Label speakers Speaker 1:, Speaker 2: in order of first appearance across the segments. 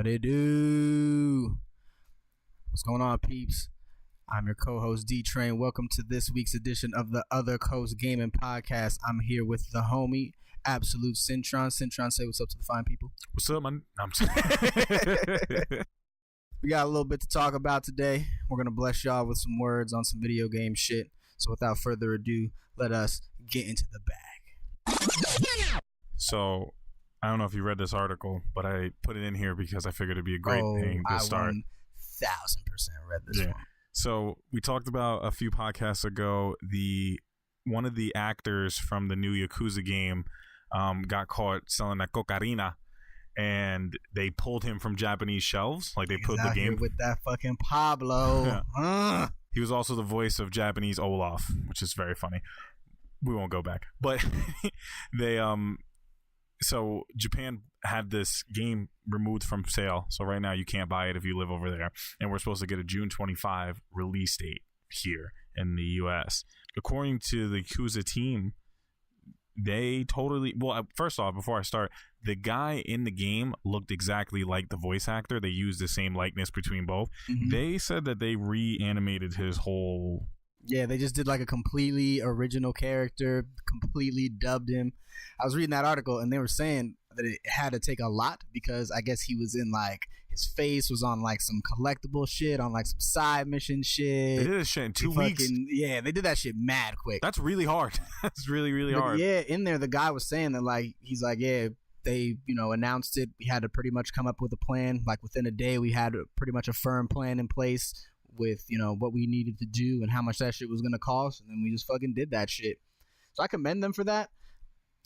Speaker 1: What it do? What's going on, peeps? I'm your co-host D-Train. Welcome to this week's edition of the Other Coast Gaming Podcast. I'm here with the homie, Absolute Centron. Centron, say what's up to the fine people.
Speaker 2: What's up, man? I'm sorry.
Speaker 1: We got a little bit to talk about today. We're going to bless y'all with some words on some video game shit. So without further ado, let us get into the bag.
Speaker 2: So, I don't know if you read this article, but I put it in here because I figured it'd be a great thing to start.
Speaker 1: 1000% read this one.
Speaker 2: So, we talked about a few podcasts ago, one of the actors from the new Yakuza game got caught selling that cocaína, and they pulled him from Japanese shelves. Like, they put the game
Speaker 1: with that fucking Pablo.
Speaker 2: Yeah. He was also the voice of Japanese Olaf, which is very funny. We won't go back. But so Japan had this game removed from sale. So right now you can't buy it if you live over there. And we're supposed to get a June 25 release date here in the US. According to the Yakuza team, they totally... Well, first off, before I start, the guy in the game looked exactly like the voice actor. They used the same likeness between both. Mm-hmm. They said that they reanimated his whole...
Speaker 1: Yeah, they just did like a completely original character, completely dubbed him. I was reading that article and they were saying that it had to take a lot because I guess he was in like... His face was on like some collectible shit, on like some side mission shit.
Speaker 2: They did this shit in 2 weeks.
Speaker 1: Yeah, they did that shit mad quick.
Speaker 2: That's really hard. That's really, really hard.
Speaker 1: Yeah, in there, the guy was saying that like, he's like, yeah, they, announced it. We had to pretty much come up with a plan. Like within a day, we had pretty much a firm plan in place with, what we needed to do and how much that shit was going to cost. And then we just fucking did that shit. So I commend them for that.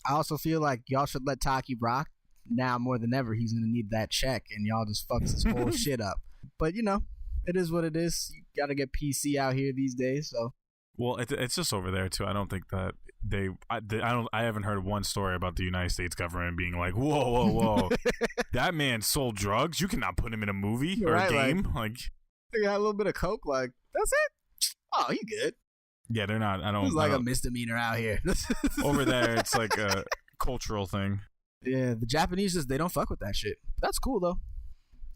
Speaker 1: I also feel like y'all should let Taki rock. Now more than ever, he's going to need that check, and y'all just fucks his whole shit up. But, it is what it is. You got to get PC out here these days, so.
Speaker 2: Well, it's just over there, too. I don't think that I haven't heard one story about the United States government being like, whoa. That man sold drugs? You cannot put him in a movie or a game? Like,
Speaker 1: they got a little bit of coke, like, that's it? Oh, he good.
Speaker 2: Yeah, they're not.
Speaker 1: It's like a misdemeanor out here.
Speaker 2: Over there, it's like a cultural thing.
Speaker 1: Yeah, the Japanese they don't fuck with that shit. That's cool though.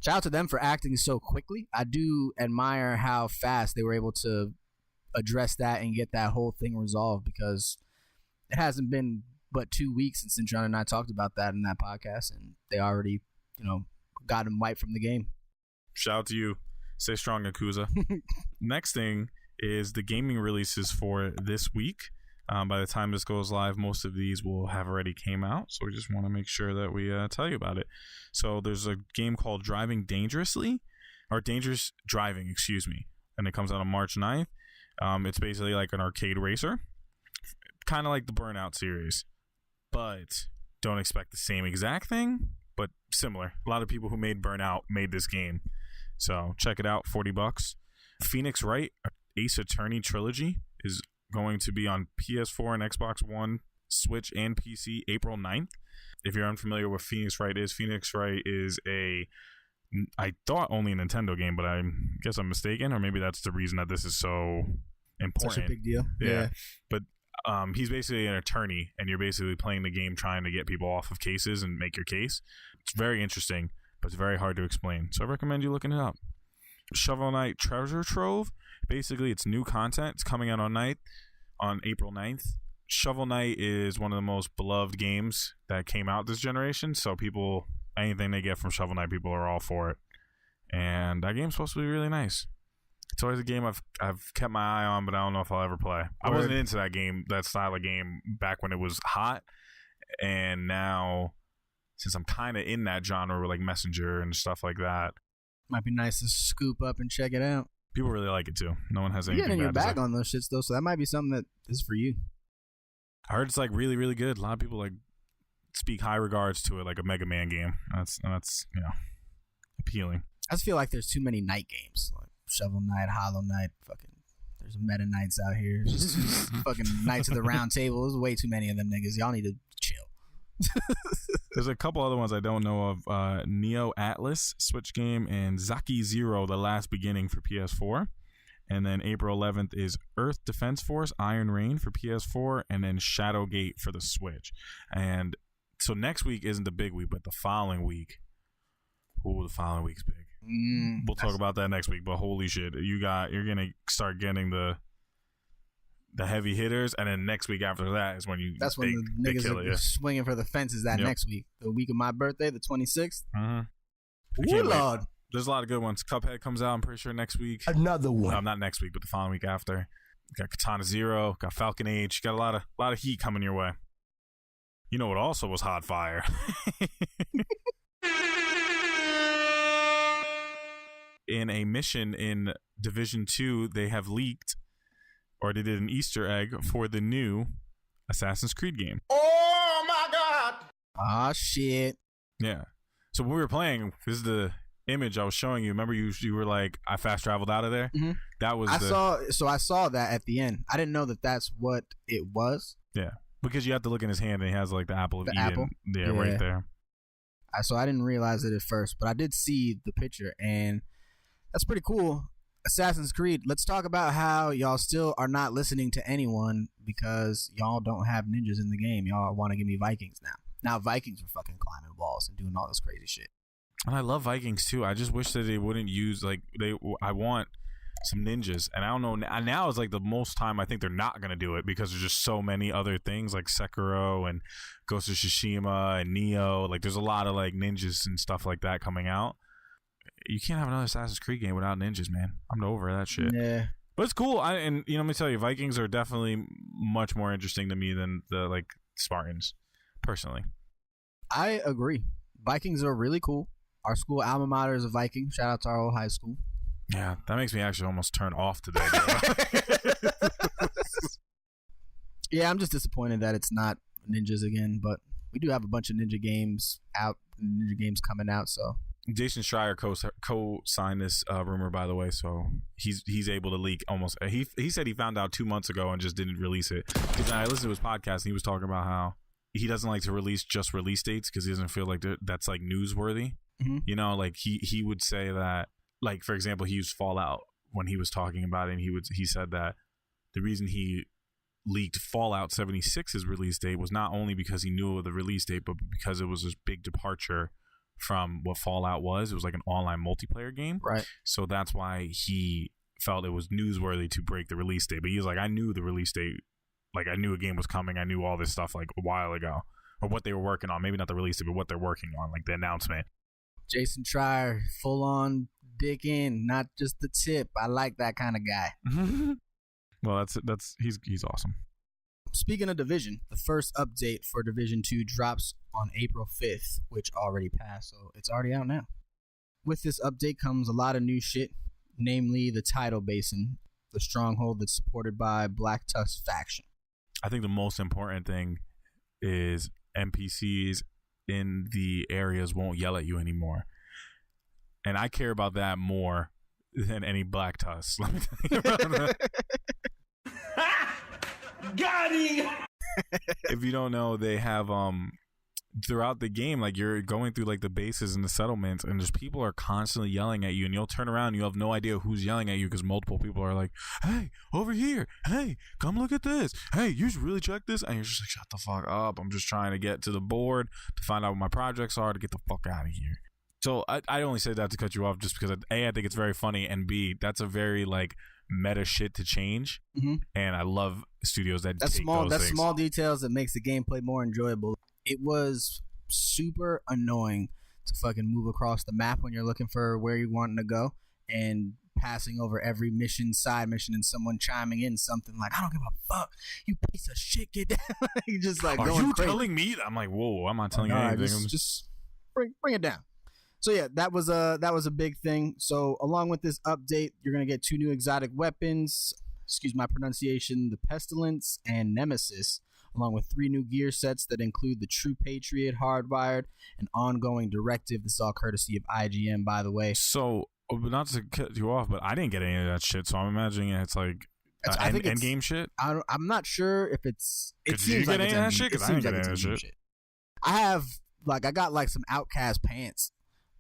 Speaker 1: Shout out to them for acting so quickly. I do admire how fast they were able to address that and get that whole thing resolved because it hasn't been but 2 weeks since John and I talked about that in that podcast, and they already, got him wiped from the game.
Speaker 2: Shout out to you. Stay strong, Yakuza. Next thing is the gaming releases for this week. By the time this goes live, most of these will have already came out, so we just want to make sure that we tell you about it. So there's a game called Dangerous Driving, and it comes out on March 9th. It's basically like an arcade racer, kind of like the Burnout series, but don't expect the same exact thing, but similar. A lot of people who made Burnout made this game, so check it out. $40. Phoenix Wright Ace Attorney Trilogy is going to be on PS4 and Xbox One, Switch, and PC April 9th. If you're unfamiliar with Phoenix Wright is I thought only a Nintendo game, but I guess I'm mistaken, or maybe that's the reason that this is so important.
Speaker 1: Such a big deal. Yeah.
Speaker 2: But he's basically an attorney, and you're basically playing the game trying to get people off of cases and make your case. It's very interesting, but it's very hard to explain. So I recommend you looking it up. Shovel Knight Treasure Trove. Basically, it's new content. It's coming out on April 9th. Shovel Knight is one of the most beloved games that came out this generation. So people, anything they get from Shovel Knight, people are all for it. And that game's supposed to be really nice. It's always a game I've kept my eye on, but I don't know if I'll ever play. I wasn't into that style of game back when it was hot. And now, since I'm kind of in that genre with like Messenger and stuff like that,
Speaker 1: might be nice to scoop up and check it out.
Speaker 2: People really like it too. No one has anything
Speaker 1: bad to say. You're getting your bag
Speaker 2: on
Speaker 1: those shits though, so that might be something that is for you.
Speaker 2: I heard it's like really, really good. A lot of people like speak high regards to it, like a Mega Man game. That's appealing.
Speaker 1: I just feel like there's too many night games, like Shovel Knight, Hollow Knight, fucking. There's Meta Knights out here. Just fucking Knights of the Round Table. There's way too many of them niggas. Y'all need to chill.
Speaker 2: There's a couple other ones I don't know of. Neo Atlas Switch game and Zaki Zero: The Last Beginning for PS4. And then April 11th is Earth Defense Force Iron Rain for PS4, and then Shadowgate for the Switch. And so next week isn't the big week, but the following week Ooh, the following week's big. We'll talk about that next week. But holy shit, you're gonna start getting the heavy hitters, and then next week after that is when
Speaker 1: that's when the niggas are swinging for the fences. Next week, the week of my birthday, the 26th. Ooh, Lord.
Speaker 2: There's a lot of good ones. Cuphead comes out, I'm pretty sure, next week.
Speaker 3: Another one.
Speaker 2: Not next week, but the following week after. Got Katana Zero, got Falcon Age, got a lot of heat coming your way. You know what also was hot fire? In a mission in Division 2, they have leaked, or they did an Easter egg for the new Assassin's Creed game.
Speaker 3: Oh my God!
Speaker 1: Ah, shit.
Speaker 2: Yeah. So when we were playing, this is the image I was showing you. Remember, you were like, I fast traveled out of there.
Speaker 1: Mm-hmm.
Speaker 2: That was
Speaker 1: I saw that at the end. I didn't know that that's what it was.
Speaker 2: Yeah, because you have to look in his hand, and he has like the apple of Eden.
Speaker 1: Apple?
Speaker 2: Yeah, right there.
Speaker 1: So I didn't realize it at first, but I did see the picture, and that's pretty cool. Assassin's Creed. Let's talk about how y'all still are not listening to anyone because y'all don't have ninjas in the game. Y'all want to give me Vikings now. Now Vikings are fucking climbing walls and doing all this crazy shit.
Speaker 2: And I love Vikings too. I just wish that they wouldn't use I want some ninjas, and I don't know. Now is like the most time I think they're not gonna do it because there's just so many other things like Sekiro and Ghost of Tsushima and Neo. Like there's a lot of like ninjas and stuff like that coming out. You can't have another Assassin's Creed game without ninjas, man. I'm over that shit.
Speaker 1: Yeah,
Speaker 2: but it's cool. And let me tell you, Vikings are definitely much more interesting to me than the like Spartans, personally.
Speaker 1: I agree. Vikings are really cool. Our school alma mater is a Viking. Shout out to our old high school.
Speaker 2: Yeah, that makes me actually almost turn off today.
Speaker 1: Yeah, I'm just disappointed that it's not ninjas again, but we do have a bunch of ninja games coming out, so.
Speaker 2: Jason Schreier co-signed this rumor, by the way, so he's able to leak almost. He said he found out 2 months ago and just didn't release it. Because I listened to his podcast and he was talking about how he doesn't like to release just release dates because he doesn't feel like that's like newsworthy. Mm-hmm. You know, like he would say that, like for example, he used Fallout when he was talking about it, and he said that the reason he leaked Fallout 76's release date was not only because he knew of the release date, but because it was this big departure from what Fallout was. It was like an online multiplayer game,
Speaker 1: right?
Speaker 2: So that's why he felt it was newsworthy to break the release date. But he was like, I knew the release date, like I knew a game was coming. I knew all this stuff like a while ago, or what they were working on. Maybe not the release date, but what they're working on, like the announcement.
Speaker 1: Jason Schreier, full on dick in, not just the tip. I like that kind of guy.
Speaker 2: Well, he's awesome.
Speaker 1: Speaking of Division, the first update for Division 2 drops on April 5th, which already passed, so it's already out now. With this update comes a lot of new shit, namely the Tidal Basin, the stronghold that's supported by Black Tusk faction.
Speaker 2: I think the most important thing is NPCs in the areas won't yell at you anymore. And I care about that more than any Black Tusk. Let me tell you about that.
Speaker 3: Got him!
Speaker 2: If you don't know, they have throughout the game, like you're going through like the bases and the settlements, and just people are constantly yelling at you, and you'll turn around and you have no idea who's yelling at you because multiple people are like, hey, over here, hey, come look at this, hey, you should really check this, and you're just like, shut the fuck up, I'm just trying to get to the board to find out what my projects are to get the fuck out of here. So I only said that to cut you off just because A, I think it's very funny, and B, that's a very like meta shit to change.
Speaker 1: Mm-hmm.
Speaker 2: And I love studios that
Speaker 1: that's
Speaker 2: take
Speaker 1: small.
Speaker 2: those
Speaker 1: That's
Speaker 2: things.
Speaker 1: small details that makes the gameplay more enjoyable. It was super annoying to fucking move across the map when you're looking for where you want to go and passing over every side mission, and someone chiming in something like, I don't give a fuck, you piece of shit, get down. You just like,
Speaker 2: are
Speaker 1: going
Speaker 2: you
Speaker 1: crazy.
Speaker 2: Telling me? I'm like, whoa, I'm not telling you anything.
Speaker 1: Just bring it down. So yeah, that was a big thing. So along with this update, you're gonna get 2 new exotic weapons. Excuse my pronunciation: the Pestilence and Nemesis, along with 3 new gear sets that include the True Patriot Hardwired and Ongoing Directive. This is all courtesy of IGN, by the way.
Speaker 2: So not to cut you off, but I didn't get any of that shit. So I'm imagining it's like
Speaker 1: I think
Speaker 2: end game shit.
Speaker 1: I'm not sure if it's. It
Speaker 2: seems you get like any of that shit? Because I didn't get any of that shit.
Speaker 1: I got like some Outcast pants.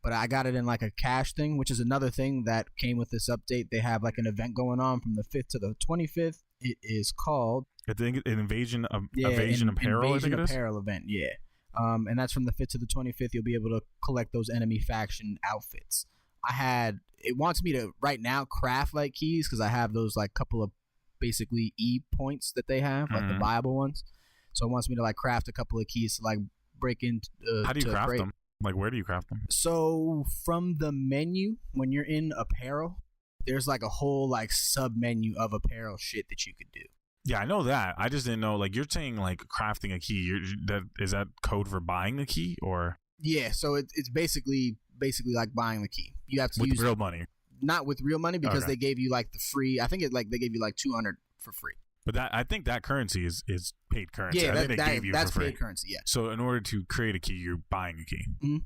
Speaker 1: But I got it in like a cash thing, which is another thing that came with this update. They have like an event going on from the 5th to the 25th. It is called...
Speaker 2: I think Invasion Apparel,
Speaker 1: Invasion
Speaker 2: I think it is.
Speaker 1: Apparel event, yeah. And that's from the 5th to the 25th. You'll be able to collect those enemy faction outfits. It wants me to right now craft like keys because I have those like couple of basically E points that they have, like the viable ones. So it wants me to like craft a couple of keys to like break into.
Speaker 2: How do you craft them? Like, where do you craft them?
Speaker 1: So from the menu, when you're in apparel, there's like a whole like sub menu of apparel shit that you could do.
Speaker 2: Yeah, I know that. I just didn't know. Like, you're saying like crafting a key. Is that code for buying the key or?
Speaker 1: Yeah, so it's basically like buying the key. You have to
Speaker 2: with
Speaker 1: use
Speaker 2: real money.
Speaker 1: Not with real money because they gave you like the free. I think they gave you like 200 for free.
Speaker 2: But I think that currency is paid currency.
Speaker 1: Yeah,
Speaker 2: I think they gave you
Speaker 1: that's
Speaker 2: for free.
Speaker 1: paid currency. Yeah.
Speaker 2: So in order to create a key, you're buying a key.
Speaker 1: Mm-hmm.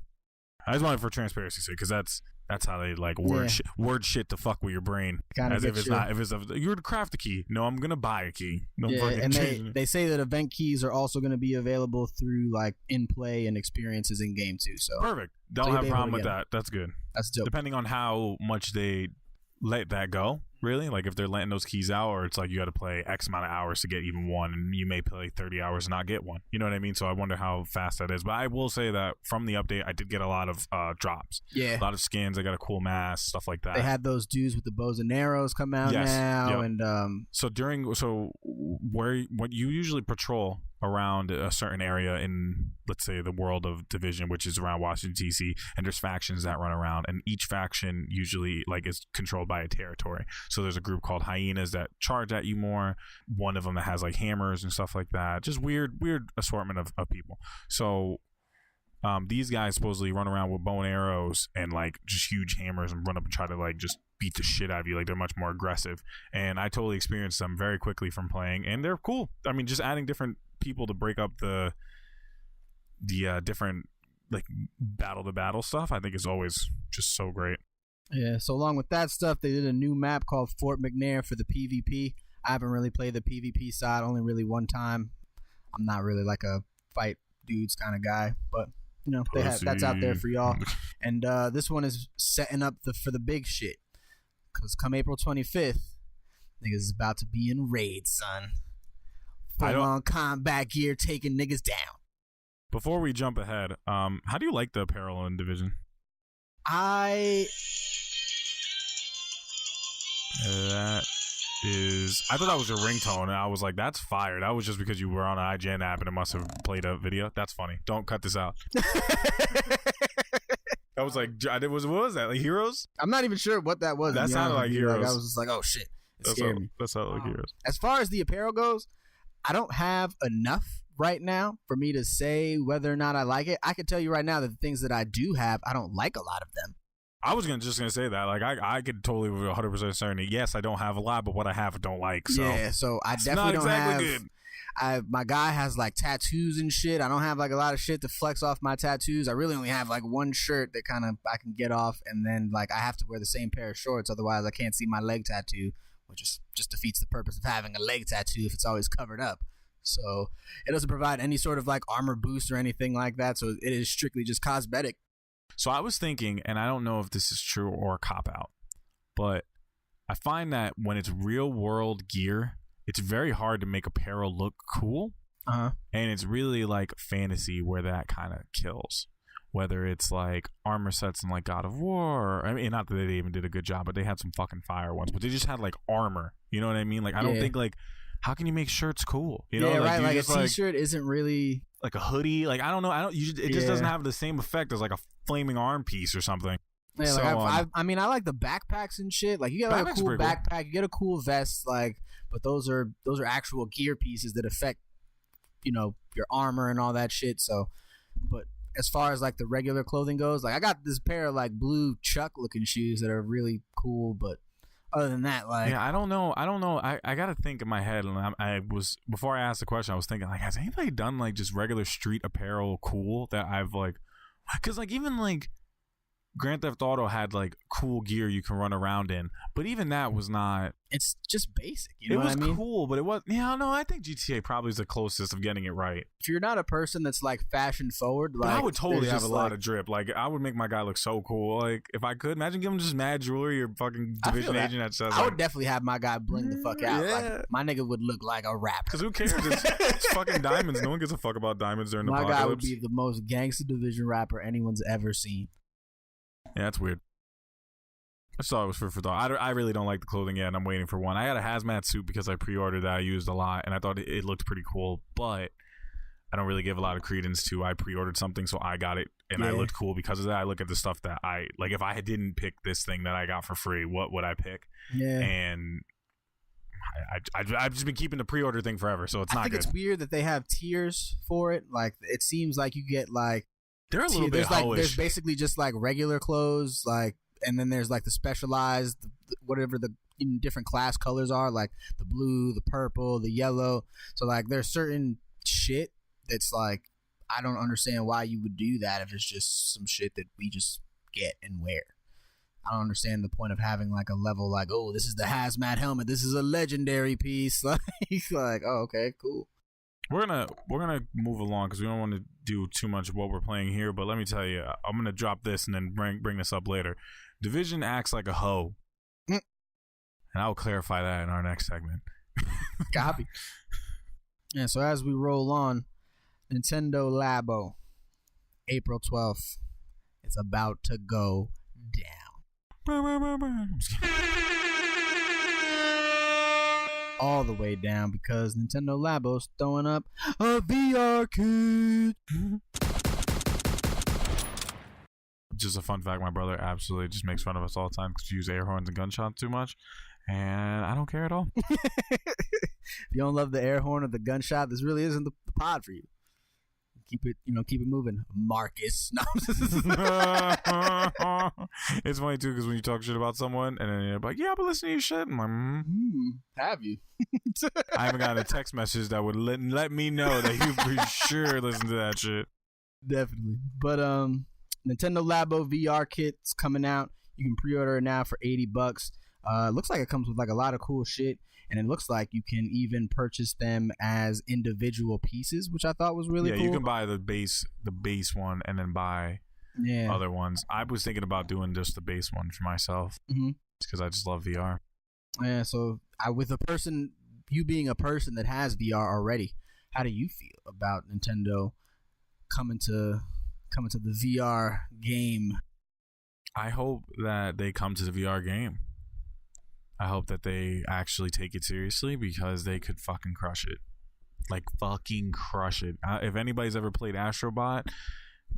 Speaker 2: I just wanted for transparency's sake because that's how they like word shit to fuck with your brain. As if it's not, you were to craft a key. No, I'm gonna buy a key. No,
Speaker 1: and they say that event keys are also going to be available through like in play and experiences in game too. So
Speaker 2: perfect. Don't have a problem with that. That's good.
Speaker 1: That's dope.
Speaker 2: Depending on how much they let that go, really, like if they're letting those keys out, or it's like you got to play X amount of hours to get even one, and you may play 30 hours and not get one. You know what I mean? So I wonder how fast that is. But I will say that from the update, I did get a lot of drops.
Speaker 1: Yeah,
Speaker 2: a lot of skins. I got a cool mask, stuff like that.
Speaker 1: They had those dudes with the bows and arrows come out now, and
Speaker 2: what you usually patrol around a certain area in, let's say, the world of Division, which is around Washington DC, and there's factions that run around, and each faction usually like is controlled by a territory. So there's a group called hyenas that charge at you more, one of them that has like hammers and stuff like that, just weird assortment of people. So these guys supposedly run around with bow and arrows and like just huge hammers and run up and try to like just beat the shit out of you. Like they're much more aggressive, and I totally experienced them very quickly from playing, and they're cool. I mean, just adding different people to break up the different like battle stuff, I think is always just so great.
Speaker 1: Yeah, so along with that stuff, they did a new map called Fort McNair for the PvP. I haven't really played the PvP side, only really one time. I'm not really like a fight dudes kind of guy, but you know, that's out there for y'all. And this one is setting up for the big shit, because come April 25th, niggas is about to be in raid, son. Full on combat gear taking niggas down.
Speaker 2: Before we jump ahead, how do you like the apparel in Division?
Speaker 1: I
Speaker 2: thought that was your ringtone, and I was like, that's fire. That was just because you were on an IGN app and it must have played a video. That's funny. Don't cut this out. I was like, what was that? Like Heroes?
Speaker 1: I'm not even sure what that was.
Speaker 2: That sounded like Heroes.
Speaker 1: Like, I was just like, oh shit. It scared me.
Speaker 2: That sounded like Heroes.
Speaker 1: As far as the apparel goes, I don't have enough right now for me to say whether or not I like it. I can tell you right now that the things that I do have, I don't like a lot of them.
Speaker 2: I was just gonna say that. Like I could totally be 100% certain that yes, I don't have a lot, but what I have I don't like. So
Speaker 1: yeah, so I definitely don't have. Good. My guy has like tattoos and shit. I don't have like a lot of shit to flex off my tattoos. I really only have like one shirt that kind of I can get off, and then like I have to wear the same pair of shorts, otherwise I can't see my leg tattoo, which just defeats the purpose of having a leg tattoo if it's always covered up. So it doesn't provide any sort of like armor boost or anything like that. So it is strictly just cosmetic.
Speaker 2: So I was thinking, and I don't know if this is true or a cop out, but I find that when it's real world gear, it's very hard to make apparel look cool.
Speaker 1: Uh-huh.
Speaker 2: And it's really like fantasy where that kind of kills. Whether it's like armor sets in like God of War, I mean, not that they even did a good job, but they had some fucking fire ones, but they just had like armor. You know what I mean? Like, I don't think like, how can you make shirts cool? You know,
Speaker 1: right. Like a t-shirt isn't really
Speaker 2: like a hoodie. Like, I don't know. It just doesn't have the same effect as like a flaming arm piece or something.
Speaker 1: Yeah, so, like I mean, I like the backpacks and shit. Like, you get like a cool backpack, you get a cool vest, like, but those are actual gear pieces that affect, you know, your armor and all that shit. So, but as far as like the regular clothing goes, like I got this pair of like blue Chuck looking shoes that are really cool, but other than that, like,
Speaker 2: yeah, I don't know. I gotta think in my head, and I was, before I asked the question, I was thinking like, has anybody done like just regular street apparel cool that I've like, because like even like Grand Theft Auto had like cool gear you can run around in, but even that was not.
Speaker 1: It's just basic. You know
Speaker 2: It was
Speaker 1: what I mean?
Speaker 2: cool, but it was. Yeah, no, I think GTA probably is the closest of getting it right.
Speaker 1: If you're not a person that's like fashion forward,
Speaker 2: But
Speaker 1: like
Speaker 2: I would totally have a lot
Speaker 1: like,
Speaker 2: of drip. Like I would make my guy look so cool. Like if I could, imagine giving him just mad jewelry or fucking division agent that says.
Speaker 1: I would definitely have my guy bling the fuck out.
Speaker 2: Yeah.
Speaker 1: Like my nigga would look like a rapper.
Speaker 2: Because who cares? It's fucking diamonds. No one gives a fuck about diamonds during the
Speaker 1: My
Speaker 2: apocalypse.
Speaker 1: guy would be the most gangster division rapper anyone's ever seen.
Speaker 2: Yeah, that's weird. I saw it was for thought. I really don't like the clothing yet, and I'm waiting for one. I had a hazmat suit because I pre-ordered that I used a lot, and I thought it looked pretty cool, but I don't really give a lot of credence to I pre-ordered something, so I got it, and I looked cool because of that. I look at the stuff that I like. If I didn't pick this thing that I got for free, what would I pick?
Speaker 1: Yeah.
Speaker 2: And I've just been keeping the pre-order thing forever, so it's not good.
Speaker 1: I think it's weird that they have tiers for it. Like it seems like you get like
Speaker 2: they're a little bit hoish.
Speaker 1: There's basically just like regular clothes, like, and then there's like the specialized, whatever the different class colors are, like the blue, the purple, the yellow. So like there's certain shit that's like I don't understand why you would do that if it's just some shit that we just get and wear. I don't understand the point of having like a level like, oh, this is the hazmat helmet, this is a legendary piece. Like oh, okay, cool.
Speaker 2: We're gonna move along because we don't want to do too much of what we're playing here. But let me tell you, I'm gonna drop this and then bring this up later. Division acts like a hoe, and I'll clarify that in our next segment.
Speaker 1: Copy. Yeah. So as we roll on, Nintendo Labo, April 12th, it's about to go down. All the way down because Nintendo Labo's throwing up a VR kit.
Speaker 2: Just a fun fact, my brother absolutely just makes fun of us all the time because we use air horns and gunshots too much, and I don't care at all.
Speaker 1: If you don't love the air horn or the gunshot, this really isn't the pod for you. Keep it moving, Marcus. No.
Speaker 2: It's funny too because when you talk shit about someone and then you're like, "Yeah, but listen to your shit," I'm like,
Speaker 1: have you?
Speaker 2: I haven't gotten a text message that would let me know that you for sure listen to that shit.
Speaker 1: Definitely, but Nintendo Labo VR kit's coming out. You can pre-order it now for $80. It looks like it comes with like a lot of cool shit, and it looks like you can even purchase them as individual pieces, which I thought was really cool.
Speaker 2: Yeah, you can buy the base one and then buy other ones. I was thinking about doing just the base one for myself because I just love VR.
Speaker 1: Yeah, so you being a person that has VR already, how do you feel about Nintendo coming to the VR game?
Speaker 2: I hope that they come to the VR game. I hope that they actually take it seriously because they could fucking crush it. Like fucking crush it. If anybody's ever played Astrobot,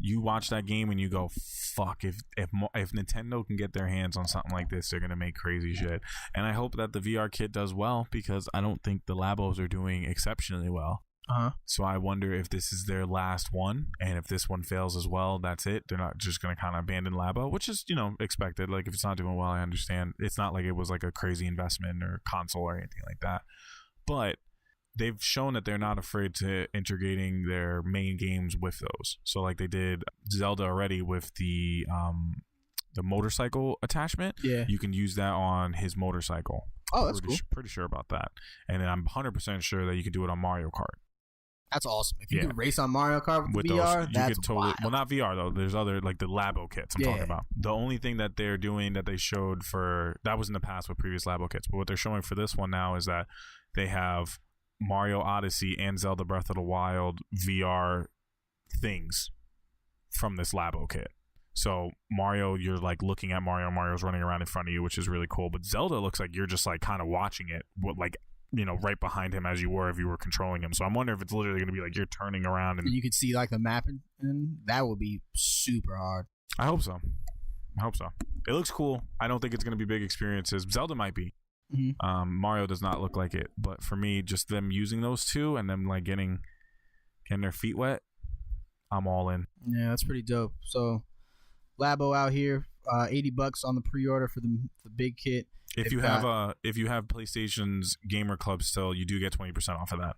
Speaker 2: you watch that game and you go, fuck, if Nintendo can get their hands on something like this, they're going to make crazy shit. And I hope that the VR kit does well because I don't think the Labos are doing exceptionally well. So I wonder if this is their last one, and if this one fails as well, that's it. They're not just going to kind of abandon Labo, which is, expected. Like if it's not doing well, I understand. It's not like it was like a crazy investment or console or anything like that. But they've shown that they're not afraid to integrating their main games with those. So like they did Zelda already with the motorcycle attachment.
Speaker 1: Yeah,
Speaker 2: you can use that on his motorcycle.
Speaker 1: Oh, that's cool.
Speaker 2: Pretty sure about that. And then I'm 100% sure that you could do it on Mario Kart.
Speaker 1: That's awesome. If you can race on Mario Kart with VR, that's wild.
Speaker 2: Well, not VR though. There's other like the Labo kits I'm talking about. The only thing that they're doing that they showed that was in the past with previous Labo kits, but what they're showing for this one now is that they have Mario Odyssey and Zelda Breath of the Wild VR things from this Labo kit. So Mario, you're like looking at Mario's running around in front of you, which is really cool. But Zelda looks like you're just like kind of watching it, right behind him as you were if you were controlling him. So I'm wondering if it's literally going to be like you're turning around and
Speaker 1: you could see like the map, and that would be super hard.
Speaker 2: I hope so. It looks cool. I don't think it's going to be big experiences. Zelda might be. Mario does not look like it, but for me, just them using those two and them like getting their feet wet, I'm all in.
Speaker 1: Yeah, that's pretty dope. So Labo out here, $80 on the pre-order for the big kit.
Speaker 2: If you have PlayStation's Gamer Club still, you do get 20% off of that.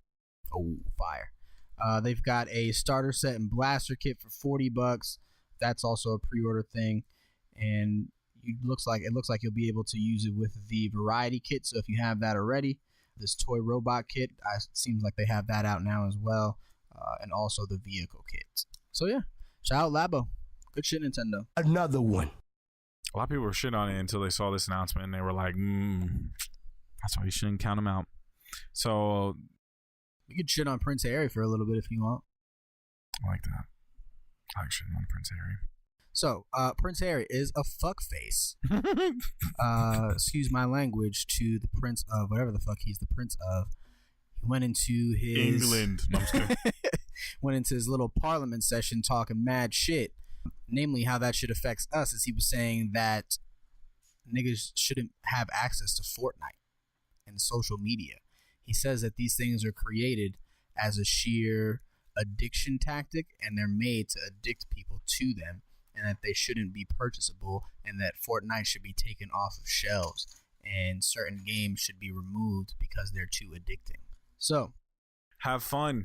Speaker 1: Oh, fire! They've got a starter set and blaster kit for $40. That's also a pre-order thing. and it looks like you'll be able to use it with the variety kit. So if you have that already, this toy robot kit, seems like they have that out now as well, and also the vehicle kit. So yeah, shout out Labo. Good shit, Nintendo.
Speaker 4: Another one.
Speaker 2: A lot of people were shitting on it until they saw this announcement, and they were like, that's why you shouldn't count them out. So
Speaker 1: you could shit on Prince Harry for a little bit if you want.
Speaker 2: I like that. I like shitting on Prince Harry.
Speaker 1: So, Prince Harry is a fuckface. Excuse my language, to the prince of whatever the fuck he's the prince of. He went into his
Speaker 2: England. No, I'm just kidding.
Speaker 1: went into his little parliament session talking mad shit. Namely, how that shit affects us, is he was saying that niggas shouldn't have access to Fortnite and social media. He says that these things are created as a sheer addiction tactic, and they're made to addict people to them, and that they shouldn't be purchasable, and that Fortnite should be taken off of shelves, and certain games should be removed because they're too addicting. So,
Speaker 2: have fun.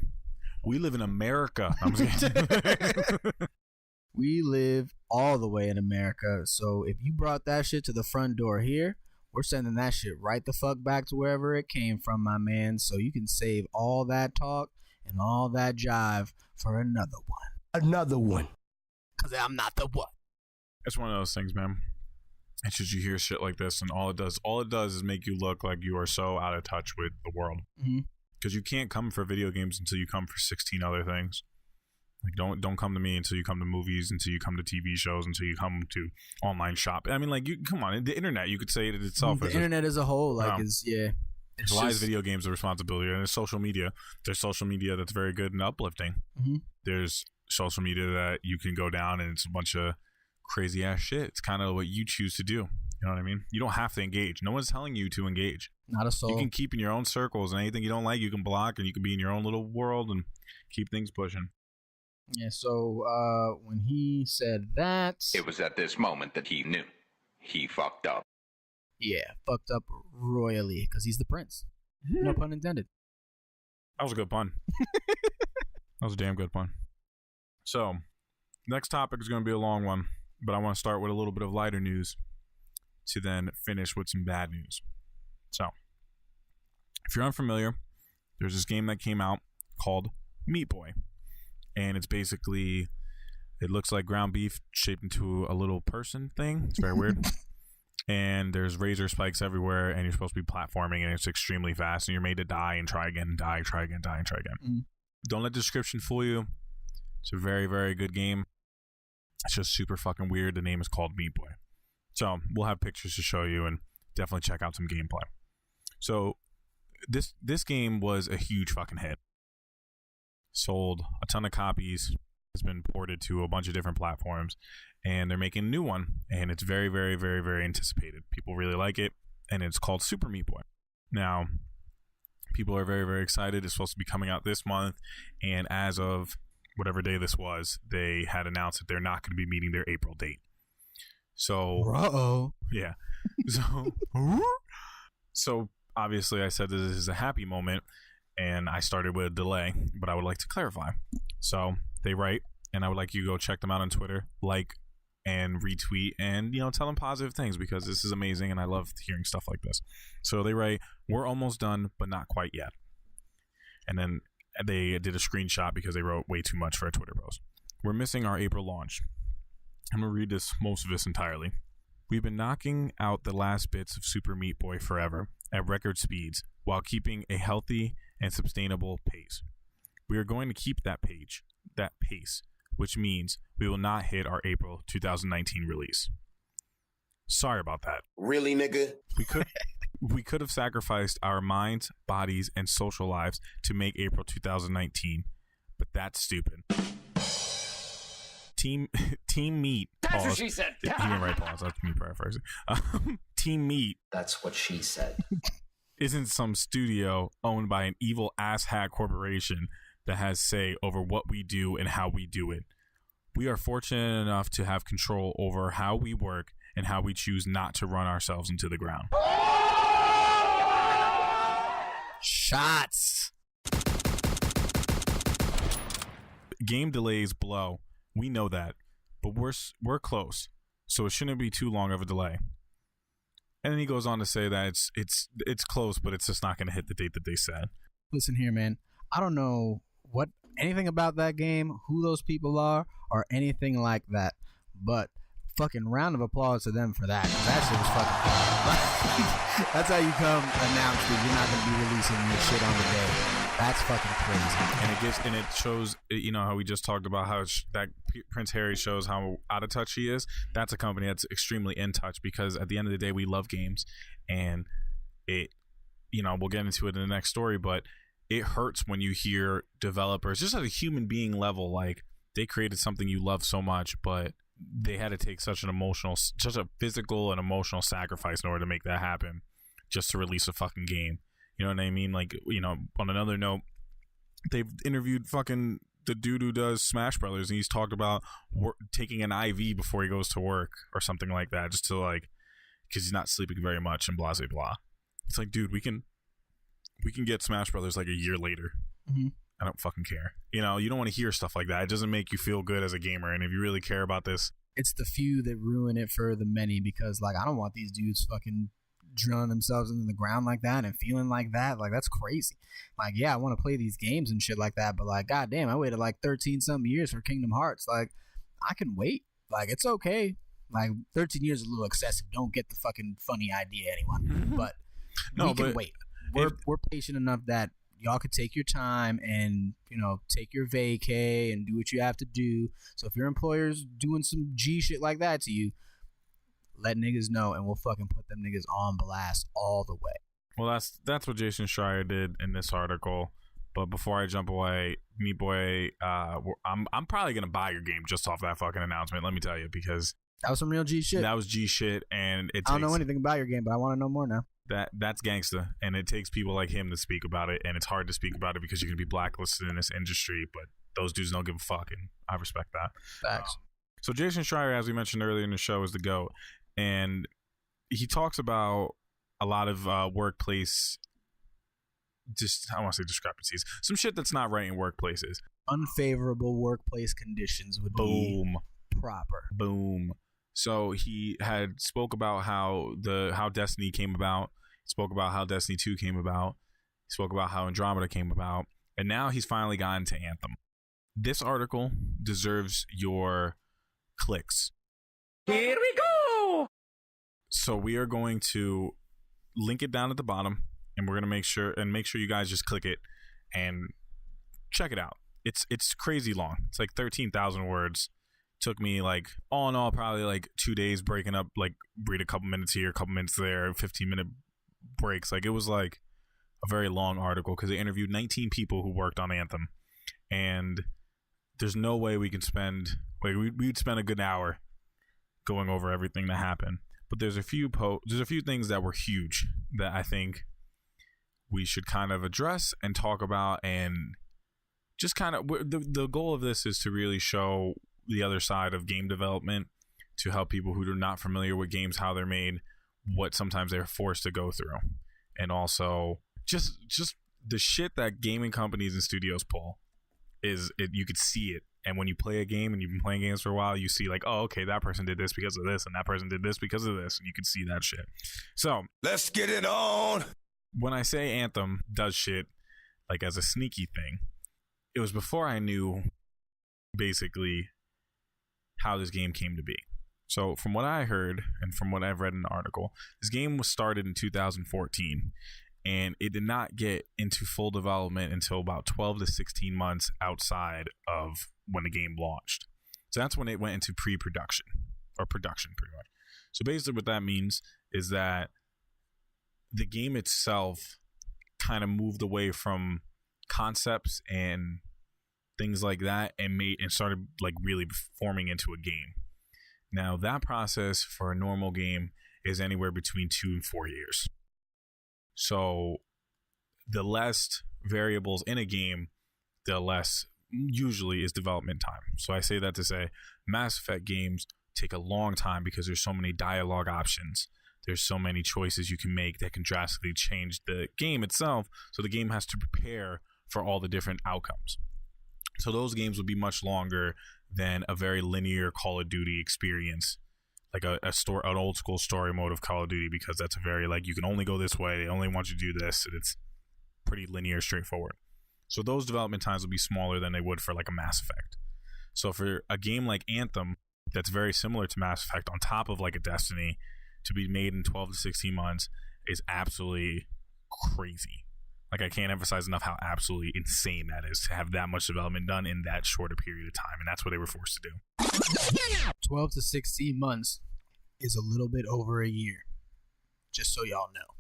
Speaker 2: We live in America. I'm just kidding.
Speaker 1: We live all the way in America, so if you brought that shit to the front door here, we're sending that shit right the fuck back to wherever it came from, my man, so you can save all that talk and all that jive for another one.
Speaker 4: Another one.
Speaker 1: Because I'm not the one.
Speaker 2: It's one of those things, man. It's just you hear shit like this, and all it does is make you look like you are so out of touch with the world. Because you can't come for video games until you come for 16 other things. Like, don't come to me until you come to movies, until you come to TV shows, until you come to online shop. I mean, like, you come on, the internet, you could say it itself.
Speaker 1: The internet as a whole, like, is, yeah.
Speaker 2: Why is video games a responsibility? And there's social media. There's social media that's very good and uplifting. There's social media that you can go down and it's a bunch of crazy ass shit. It's kind of what you choose to do. You know what I mean? You don't have to engage. No one's telling you to engage.
Speaker 1: Not a soul.
Speaker 2: You can keep in your own circles, and anything you don't like, you can block, and you can be in your own little world and keep things pushing.
Speaker 1: Yeah, so when he said that,
Speaker 5: it was at this moment that he knew he fucked up.
Speaker 1: Yeah, fucked up royally, because he's the prince. No pun intended.
Speaker 2: That was a good pun. That was a damn good pun. So, next topic is going to be a long one, but I want to start with a little bit of lighter news to then finish with some bad news. So, if you're unfamiliar, there's this game that came out called MeatBoy. And it's basically, it looks like ground beef shaped into a little person thing. It's very weird. And there's razor spikes everywhere, and you're supposed to be platforming, and it's extremely fast, and you're made to die and try again, die, try again, die, and try again. Don't let the description fool you. It's a very, very good game. It's just super fucking weird. The name is called MeatBoy. So we'll have pictures to show you, and definitely check out some gameplay. So this game was a huge fucking hit. Sold a ton of copies. It's been ported to a bunch of different platforms, and they're making a new one, and it's very, very, very, very anticipated. People really like it, and it's called Super Meat Boy. Now, people are very, very excited. It's supposed to be coming out this month, and as of whatever day this was, they had announced that they're not going to be meeting their April date. So, yeah. So obviously, I said that this is a happy moment, and I started with a delay, but I would like to clarify. So they write, and I would like you to go check them out on Twitter, like and retweet, and tell them positive things, because this is amazing, and I love hearing stuff like this. So they write, "We're almost done, but not quite yet." And then they did a screenshot because they wrote way too much for a Twitter post. "We're missing our April launch." I'm gonna read most of this entirely. "We've been knocking out the last bits of Super Meat Boy forever at record speeds while keeping a healthy and sustainable pace. We are going to keep that pace, which means we will not hit our April 2019 release. Sorry about that.
Speaker 3: Really, nigga?
Speaker 2: We could have sacrificed our minds, bodies, and social lives to make April 2019, but that's stupid. Team Meat."
Speaker 6: That's what she said.
Speaker 2: He didn't write pause. That's me paraphrasing. Team Meat.
Speaker 6: That's what she said.
Speaker 2: Isn't some studio owned by an evil asshat corporation that has say over what we do and how we do it. We are fortunate enough to have control over how we work and how we choose not to run ourselves into the ground.
Speaker 1: Shots.
Speaker 2: Game delays blow. We know that, but we're close. so it shouldn't be too long of a delay. And then he goes on to say that it's close, but it's just not going to hit the date that they said.
Speaker 1: Listen here, man. I don't know anything about that game, who those people are, or anything like that. But fucking round of applause to them for that. 'Cause that shit was fucking. That's how you come announce that you're not going to be releasing your shit on the day. That's fucking crazy.
Speaker 2: And it shows, you know, how we just talked about how that Prince Harry shows how out of touch he is. That's a company that's extremely in touch, because at the end of the day, we love games, and it, you know, we'll get into it in the next story, but it hurts when you hear developers, just at a human being level, like they created something you love so much, but they had to take such a physical and emotional sacrifice in order to make that happen, just to release a fucking game. You know what I mean? Like, you know, on another note, they've interviewed fucking the dude who does Smash Brothers, and he's talked about taking an IV before he goes to work or something like that, just to, like, because he's not sleeping very much and blah blah blah. It's like, dude, we can get Smash Brothers like a year later.
Speaker 1: Mm-hmm.
Speaker 2: I don't fucking care. You know, you don't want to hear stuff like that. It doesn't make you feel good as a gamer. And if you really care about this,
Speaker 1: it's the few that ruin it for the many, because, like, I don't want these dudes fucking drilling themselves into the ground like that and feeling like that. Like, that's crazy. Like, yeah, I want to play these games and shit like that, but, like, goddamn, I waited like 13 something years for Kingdom Hearts. Like, I can wait. Like, it's okay. Like, 13 years is a little excessive. Don't get the fucking funny idea, anyone. But we can wait. We're patient enough that y'all could take your time and, you know, take your vacay and do what you have to do. So if your employer's doing some G shit like that to you, let niggas know, and we'll fucking put them niggas on blast all the way.
Speaker 2: Well, that's what Jason Schreier did in this article. But before I jump away, MeatBoy, I'm probably gonna buy your game just off that fucking announcement. Let me tell you, because
Speaker 1: that was some real G shit.
Speaker 2: That was G shit, and I
Speaker 1: don't know anything about your game, but I want to know more now.
Speaker 2: That's gangsta, and it takes people like him to speak about it, and it's hard to speak about it because you can be blacklisted in this industry. But those dudes don't give a fuck, and I respect that.
Speaker 1: Facts.
Speaker 2: So Jason Schreier, as we mentioned earlier in the show, is the GOAT. And he talks about a lot of workplace, I want to say discrepancies, some shit that's not right in workplaces.
Speaker 1: Unfavorable workplace conditions would be proper.
Speaker 2: Boom. So he had spoke about how Destiny came about. He spoke about how Destiny 2 came about. He spoke about how Andromeda came about. And now he's finally gotten to Anthem. This article deserves your clicks.
Speaker 3: Here we go!
Speaker 2: So we are going to link it down at the bottom, and we're going to make sure you guys just click it and check it out. It's crazy long. It's like 13,000 words. Took me, like, all in all, probably like 2 days breaking up, like, read a couple minutes here, a couple minutes there, 15-minute breaks. Like, it was like a very long article because they interviewed 19 people who worked on Anthem, and there's no way we can spend, like, we'd spend a good hour going over everything that happened. But there's a few things that were huge that I think we should kind of address and talk about, and just kind of the goal of this is to really show the other side of game development, to help people who are not familiar with games, how they're made, what sometimes they're forced to go through, and also just the shit that gaming companies and studios pull you could see it. And when you play a game and you've been playing games for a while, you see, like, oh, okay, that person did this because of this, and that person did this because of this, and you can see that shit. So
Speaker 3: let's get it on.
Speaker 2: When I say Anthem does shit, like, as a sneaky thing, it was before I knew basically how this game came to be. So from what I heard and from what I've read in the article, this game was started in 2014, and it did not get into full development until about 12 to 16 months outside of when the game launched. So that's when it went into pre-production, or production, pretty much. So basically what that means is that the game itself kind of moved away from concepts and things like that and started, like, really forming into a game. Now, that process for a normal game is anywhere between 2 and 4 years. So the less variables in a game, the less usually is development time. So I say that to say Mass Effect games take a long time because there's so many dialogue options. There's so many choices you can make that can drastically change the game itself. So the game has to prepare for all the different outcomes. So those games would be much longer than a very linear Call of Duty experience. like an old school story mode of Call of Duty, because that's a very like you can only go this way, they only want you to do this, and it's pretty linear, straightforward. So those development times will be smaller than they would for like a Mass Effect. So for a game like Anthem that's very similar to Mass Effect on top of like a Destiny to be made in 12 to 16 months is absolutely crazy. Like, I can't emphasize enough how absolutely insane that is to have that much development done in that short a period of time, and that's what they were forced to do.
Speaker 1: 12 to 16 months is a little bit over a year, just so y'all know.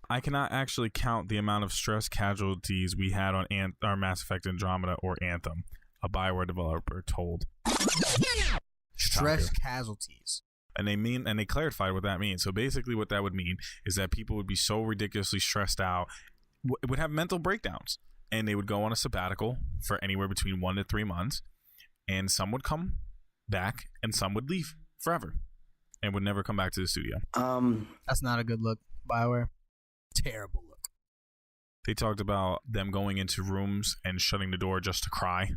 Speaker 2: I cannot actually count the amount of stress casualties we had on our Mass Effect Andromeda or Anthem, a Bioware developer told
Speaker 1: Stress casualties.
Speaker 2: And they clarified what that means. So basically what that would mean is that people would be so ridiculously stressed out, would have mental breakdowns, and they would go on a sabbatical for anywhere between 1 to 3 months, and some would come back and some would leave forever and would never come back to the studio.
Speaker 1: That's not a good look, BioWare. Terrible look.
Speaker 2: They talked about them going into rooms and shutting the door just to cry,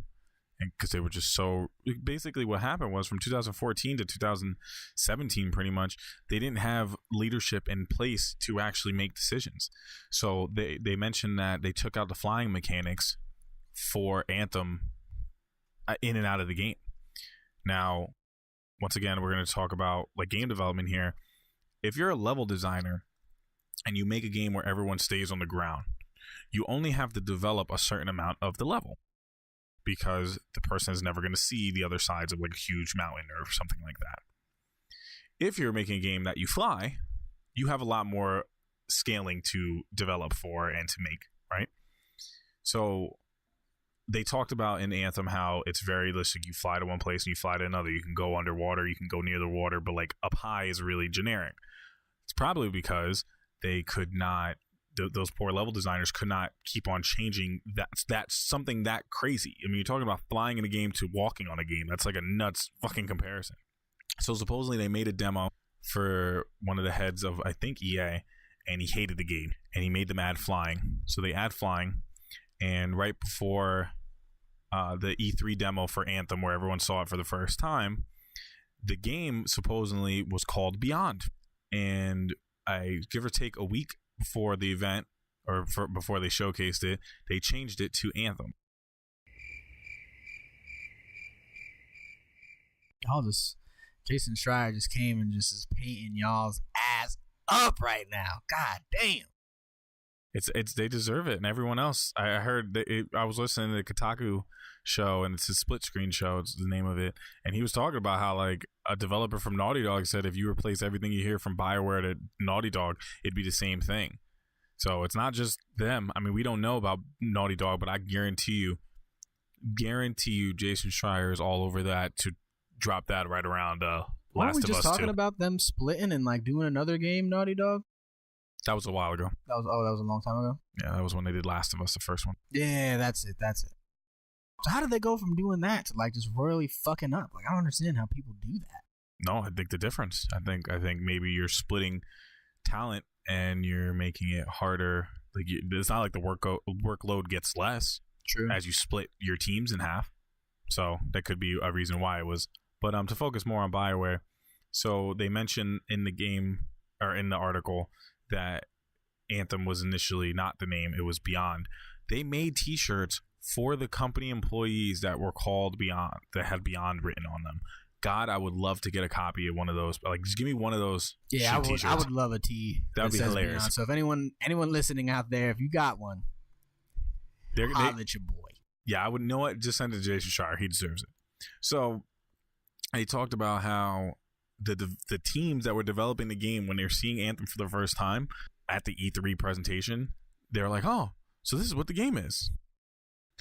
Speaker 2: and because they were just so. Basically, what happened was from 2014 to 2017, pretty much, they didn't have leadership in place to actually make decisions. So they mentioned that they took out the flying mechanics for Anthem in and out of the game. Now, once again, we're going to talk about like game development here. If you're a level designer and you make a game where everyone stays on the ground, you only have to develop a certain amount of the level, because the person is never going to see the other sides of like a huge mountain or something like that. If you're making a game that you fly, you have a lot more scaling to develop for and to make, right? So they talked about in Anthem how it's very realistic. You fly to one place and you fly to another. You can go underwater, you can go near the water, but like up high is really generic. It's probably because they could not, those poor level designers could not keep on changing that's something that crazy. I mean, you're talking about flying in a game to walking on a game. That's like a nuts fucking comparison. So supposedly they made a demo for one of the heads of, I think, EA, and he hated the game, and he made them add flying. So they add flying, and right before the E3 demo for Anthem, where everyone saw it for the first time, the game supposedly was called Beyond. And I give or take a week before the event, or before they showcased it, they changed it to Anthem.
Speaker 1: Y'all just, Jason Schreier just came and just is painting y'all's ass up right now. God damn.
Speaker 2: It's they deserve it, and everyone else. I heard I was listening to the Kotaku show, and it's a split screen show. It's the name of it, and he was talking about how like a developer from Naughty Dog said if you replace everything you hear from BioWare to Naughty Dog, it'd be the same thing. So it's not just them. I mean, we don't know about Naughty Dog, but I guarantee you, Jason Schreier is all over that to drop that right around Last of Us 2.
Speaker 1: Weren't we just talking about them splitting and like doing another game, Naughty Dog?
Speaker 2: That was a while ago.
Speaker 1: That was a long time ago.
Speaker 2: Yeah, that was when they did Last of Us, the first one.
Speaker 1: Yeah, that's it. So how did they go from doing that to like just royally fucking up? Like, I don't understand how people do that.
Speaker 2: No, I think the difference. I think maybe you're splitting talent and you're making it harder. Like, it's not like the workload gets less.
Speaker 1: True. As
Speaker 2: you split your teams in half. So that could be a reason why it was. But to focus more on BioWare, so they mentioned in the game or in the article that Anthem was initially not the name, it was Beyond. They made t-shirts for the company employees that were called Beyond, that had Beyond written on them. God, I would love to get a copy of one of those. Like, just give me one of those.
Speaker 1: Yeah,
Speaker 2: t-shirts.
Speaker 1: I would love a tee.
Speaker 2: That would be hilarious.
Speaker 1: Beyond. So if anyone listening out there, if you got one, holla at your boy.
Speaker 2: Yeah, I would know it. Just send it to Jason Schreier. He deserves it. So they talked about how the teams that were developing the game, when they're seeing Anthem for the first time at the E3 presentation, they're like, oh, so this is what the game is.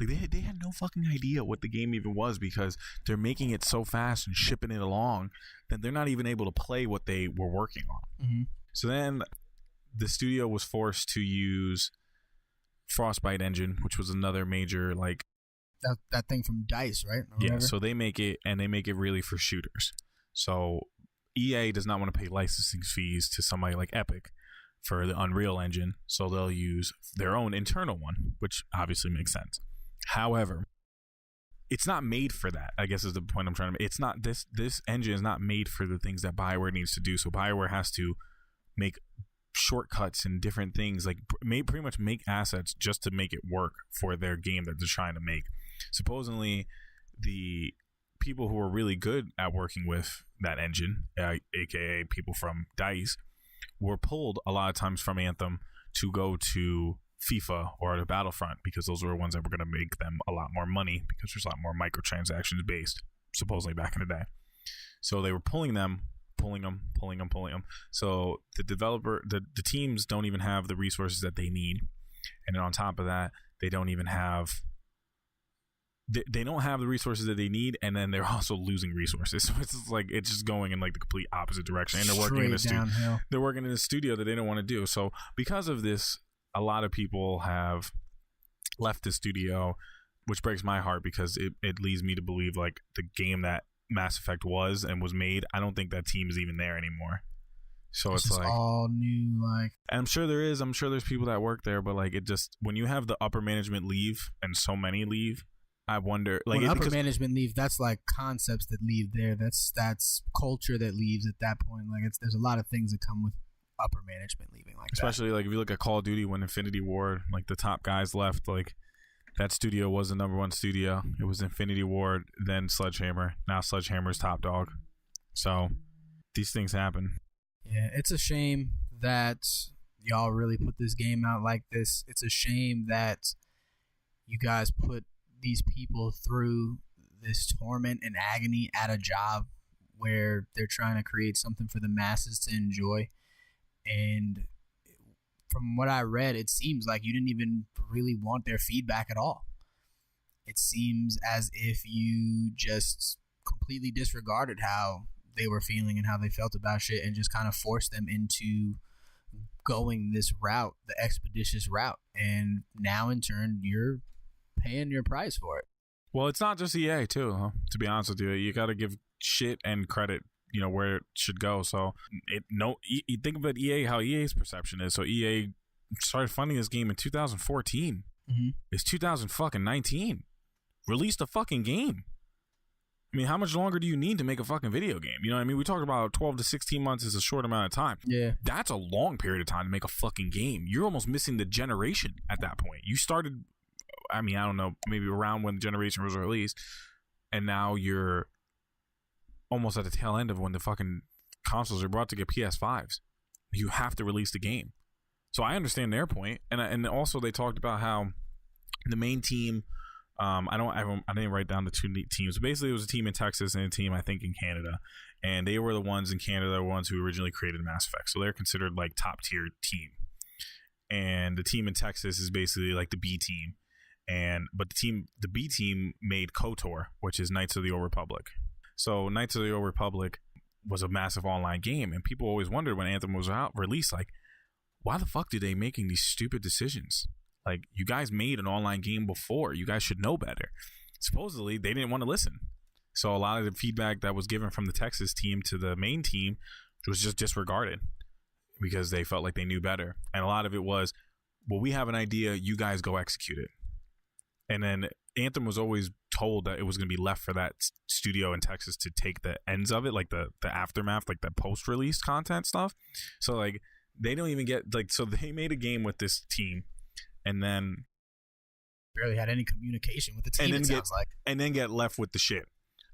Speaker 2: Like, they had no fucking idea what the game even was, because they're making it so fast and shipping it along that they're not even able to play what they were working on. Mm-hmm. So then the studio was forced to use Frostbite engine, which was another major, like,
Speaker 1: that thing from DICE, right?
Speaker 2: Yeah, so they make it, and they make it really for shooters. So EA does not want to pay licensing fees to somebody like Epic for the Unreal Engine, so they'll use their own internal one, which obviously makes sense. However, it's not made for that, I guess is the point I'm trying to make. It's not this engine is not made for the things that BioWare needs to do. So BioWare has to make shortcuts and different things, like pretty much make assets just to make it work for their game that they're trying to make. Supposedly the people who are really good at working with that engine, aka people from DICE, were pulled a lot of times from Anthem to go to FIFA or the Battlefront, because those were the ones that were going to make them a lot more money, because there's a lot more microtransactions based, supposedly, back in the day. So they were pulling them. So the teams don't even have the resources that they need, and then on top of that, they don't even have they don't have the resources that they need, and then they're also losing resources. So it's just like it's just going in like the complete opposite direction, and they're working in a studio. They're working in a studio that they don't want to do. So because of this, a lot of people have left the studio, which breaks my heart, because it leads me to believe like the game that Mass Effect was made, I don't think that team is even there anymore. So it's like
Speaker 1: all new, like,
Speaker 2: and I'm sure there's people that work there, but like it just, when you have the upper management leave and so many leave, I wonder, like,
Speaker 1: when upper management leave, that's like concepts that leave there. That's culture that leaves at that point. Like there's a lot of things that come with upper management leaving, like
Speaker 2: especially
Speaker 1: that.
Speaker 2: Like if you look at Call of Duty, when Infinity Ward, like the top guys left, like that studio was the number one studio. It was Infinity Ward, then Sledgehammer. Now Sledgehammer's top dog. So these things happen.
Speaker 1: Yeah, it's a shame that y'all really put this game out like this. It's a shame that you guys put these people through this torment and agony at a job where they're trying to create something for the masses to enjoy. And from what I read, it seems like you didn't even really want their feedback at all. It seems as if you just completely disregarded how they were feeling and how they felt about shit, and just kind of forced them into going this route, the expeditious route. And now in turn, you're paying your price for it.
Speaker 2: Well, it's not just EA too, huh? To be honest with you. You got to give shit and credit, you know, where it should go. So you think of it, EA, how EA's perception is. So EA started funding this game in 2014.
Speaker 1: Mm-hmm.
Speaker 2: It's 2019. Release the fucking game. I mean, how much longer do you need to make a fucking video game? You know what I mean? We talked about 12 to 16 months is a short amount of time.
Speaker 1: Yeah.
Speaker 2: That's a long period of time to make a fucking game. You're almost missing the generation at that point. You started, I mean, I don't know, maybe around when the generation was released, and now you're almost at the tail end of when the fucking consoles are brought to get PS5s. You have to release the game. So I understand their point, and also they talked about how the main team, I didn't write down the two teams. Basically, it was a team in Texas and a team, I think, in Canada, and they were the ones in Canada, the ones who originally created Mass Effect. So they're considered like top tier team, and the team in Texas is basically like the B team, but the B team made KOTOR, which is Knights of the Old Republic. So Knights of the Old Republic was a massive online game, and people always wondered when Anthem was released, like, why the fuck are they making these stupid decisions? Like, you guys made an online game before. You guys should know better. Supposedly, they didn't want to listen. So a lot of the feedback that was given from the Texas team to the main team was just disregarded because they felt like they knew better. And a lot of it was, well, we have an idea. You guys go execute it. And then Anthem was always told that it was going to be left for that studio in Texas to take the ends of it, like the aftermath, like the post-release content stuff. So, like, they don't even get, like, so they made a game with this team, and then
Speaker 1: barely had any communication with the team,
Speaker 2: and then get left with the shit.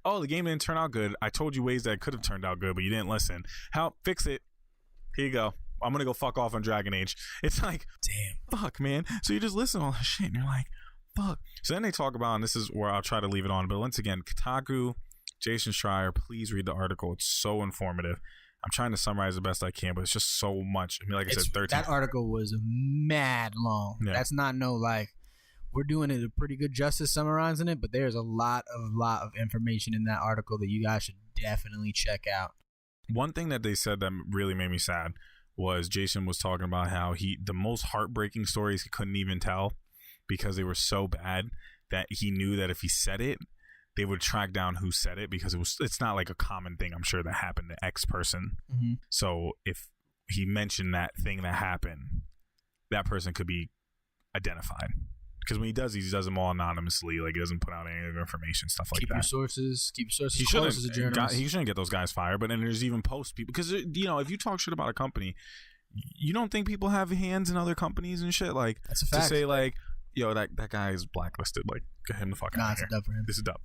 Speaker 2: Oh, the game didn't turn out good. I told you ways that it could have turned out good, but you didn't listen. How fix it? Here you go. I'm gonna go fuck off on Dragon Age. It's like, damn, fuck, man. So you just listen to all this shit, and you're like, fuck. So then they talk about, and this is where I'll try to leave it on, but once again, Kotaku, Jason Schreier, please read the article. It's so informative. I'm trying to summarize the best I can, but it's just so much. I mean, like I said, 13.
Speaker 1: That article was mad long. Yeah. That's not like, we're doing it a pretty good justice summarizing it, but there's a lot of information in that article that you guys should definitely check out.
Speaker 2: One thing that they said that really made me sad was Jason was talking about how the most heartbreaking stories he couldn't even tell because they were so bad that he knew that if he said it, they would track down who said it, because it's not like a common thing, I'm sure, that happened to X person.
Speaker 1: Mm-hmm.
Speaker 2: So if he mentioned that thing that happened, that person could be identified Because when he does them all anonymously. Like, he doesn't put out any of the information, stuff like
Speaker 1: Keep
Speaker 2: that.
Speaker 1: your sources
Speaker 2: He
Speaker 1: close as a journalist.
Speaker 2: He shouldn't get those guys fired. But then there's even post people. Because, if you talk shit about a company, you don't think people have hands in other companies and shit? Like,
Speaker 1: that's a fact.
Speaker 2: To say, like, yo, that guy is blacklisted. Like, get him the fuck out of here.
Speaker 1: It's a dub for him.
Speaker 2: This is dub.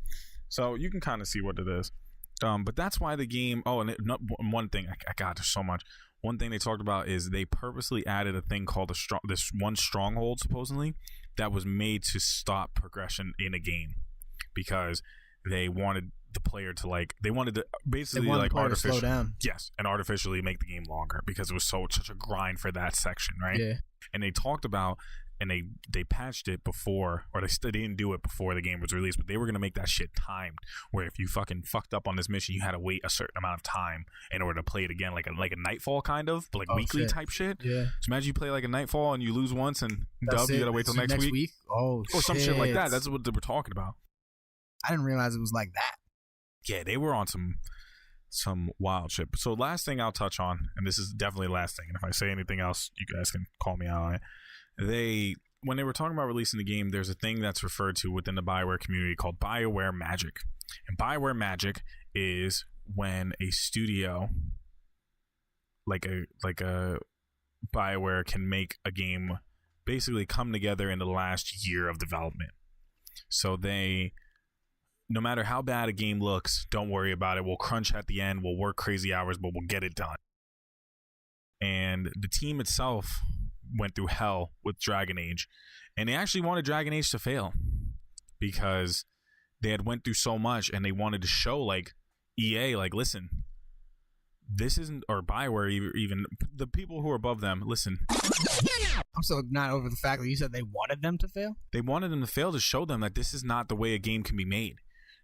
Speaker 2: So you can kind of see what it is. But that's why the game. Oh, and one thing. I got there's so much. One thing they talked about is they purposely added a thing called this one stronghold, supposedly, that was made to stop progression in a game, because they wanted the player to basically
Speaker 1: slow down.
Speaker 2: Yes, and artificially make the game longer, because it was such a grind for that section, right?
Speaker 1: Yeah.
Speaker 2: And they talked about. And they patched it before, or they didn't do it before the game was released, but they were going to make that shit timed, where if you fucking fucked up on this mission, you had to wait a certain amount of time in order to play it again, like a Nightfall kind of, but weekly type shit.
Speaker 1: Yeah.
Speaker 2: So imagine you play like a Nightfall and you lose once and dub, you got to wait till next week.
Speaker 1: Oh,
Speaker 2: or some shit like that. That's what they were talking about.
Speaker 1: I didn't realize it was like that.
Speaker 2: Yeah, they were on some wild shit. So last thing I'll touch on, and this is definitely the last thing, and if I say anything else, you guys can call me out on it. When they were talking about releasing the game, there's a thing that's referred to within the BioWare community called BioWare Magic. And BioWare Magic is when a studio like a BioWare can make a game basically come together in the last year of development. So no matter how bad a game looks, don't worry about it. We'll crunch at the end, we'll work crazy hours, but we'll get it done. And the team itself went through hell with Dragon Age, and they actually wanted Dragon Age to fail because they had went through so much, and they wanted to show like EA, like, listen, this isn't, or BioWare, even the people who are above them, listen.
Speaker 1: I'm so not over the fact that you said they wanted them to fail.
Speaker 2: They wanted them to fail to show them that this is not the way a game can be made.